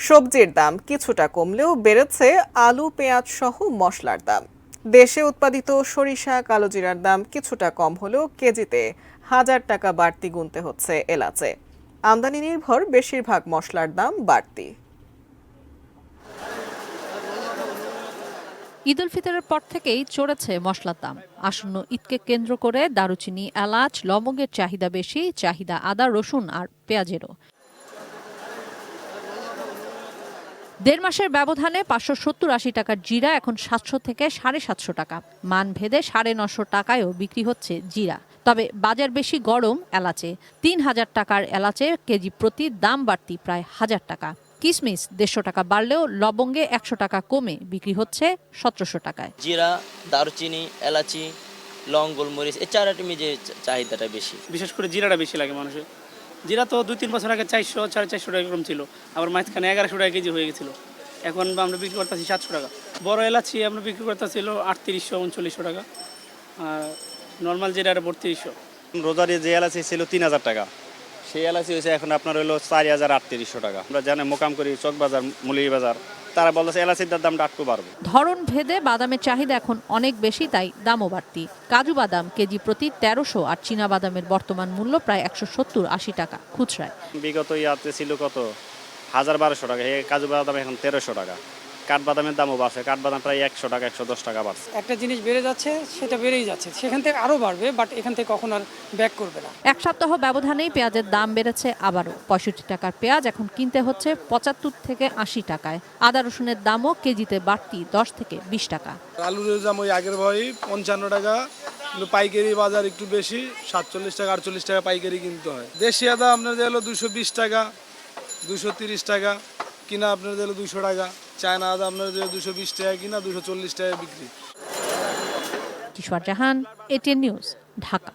সবজির দাম কিছুটা কমলেও বেড়েছে আলু পেঁয়াজ সহ মশলার দাম। দেশে উৎপাদিত সরিষা কালোজিরার দাম কিছুটা কম হলেও কেজিতে 1,000 টাকা বাড়তি গুনতে হচ্ছে এলাচে। আমদানি নির্ভর বেশিরভাগ মশলার দাম বাড়তি। ঈদ উল ফিতরের পর থেকেই চড়েছে মশলার দাম। আসন্ন ঈদকে কেন্দ্র করে দারুচিনি, এলাচ, লবঙ্গের চাহিদা বেশি, চাহিদা আদা, রসুন আর পেঁয়াজেরও। 1.5 মাসের ব্যবধানে 570-80 টাকার জিরা এখন 700 থেকে 750 টাকা। মান ভেদে 950 টাকায়ও বিক্রি হচ্ছে জিরা। তবে বাজার বেশি গরম এলাচে। 3,000 টাকার এলাচে কেজি প্রতি দাম বাড়তি প্রায় 1,000 টাকা। কিসমিস 150 টাকা বাড়লেও লবঙ্গে 100 টাকা কমে বিক্রি হচ্ছে 1700 টাকায়। জিরা, দারুচিনি, এলাচি, লং, গোলমরিচ এই চার আইটেমই যে চাহিদাটা বেশি। বিশেষ করে জিরাটা বেশি লাগে মানুষের। জিরা তো 2-3 বছর আগে 400-450 টাকা এরকম ছিল, আবার মাঝখানে 1100 টাকা কেজি হয়ে গেছিলো। এখন আমরা বিক্রি করতেছি 700 টাকা। বড় এলাচি আমরা বিক্রি করতেছিল 3800-3900 টাকা, আর নর্মাল জিরাটা 3200। রোজারি যে এলাচি ছিল 3,000 টাকা, সেই এলাচি হয়েছে এখন আপনার হলো 4,3800 টাকা। আমরা জানি মোকাম করি চকবাজার, মৌলভীবাজার, তারা বলছে এলাচির দামটা আটকু বাড়বে। ধরন ভেদে বাদামের চাহিদা এখন অনেক বেশি, তাই দামও বাড়তি। কাজু বাদাম কেজি প্রতি 1300 আর চীনা বাদামের বর্তমান মূল্য প্রায় 170-80 টাকা খুচরায়। বিগত ইয়াতে ছিল কত 1,000-1,200 টাকা, এই কাজু বাদাম এখন 1,300 টাকা। কাঠবাদামের দামও বাড়ছে, কাঠবাদাম প্রায় 100 টাকা 110 টাকা বাড়ছে। একটা জিনিস বেড়ে যাচ্ছে, সেটা বেড়েই যাচ্ছে, সেখান থেকে আরও বাড়বে, বাট এখান থেকে কখন আর ব্যাক করবে না। এক সপ্তাহ ব্যবধানেই পেঁয়াজের দাম বেড়েছে আবারও। 65 টাকার পেঁয়াজ এখন কিনতে হচ্ছে 75 থেকে 80 টাকায়। আদা রসুনের দামও কেজিতে বাড়তি 10 থেকে 20 টাকা। আলুর দাম ওই আগের ভয়ই 55 টাকা, কিন্তু পাইকারি বাজার একটু বেশি, 47 টাকা 48 টাকা পাইকারি কিনতে হয়। দেশি আদা আপনাদের হলো 220 টাকা, 230 টাকা কিনা, আপনাদের হলো 200 টাকা। চায়না আদা আপনাদের 220 টাকা কিনা, 240 টাকা বিক্রি। কিশোর জাহান, এটিএন নিউজ, ঢাকা।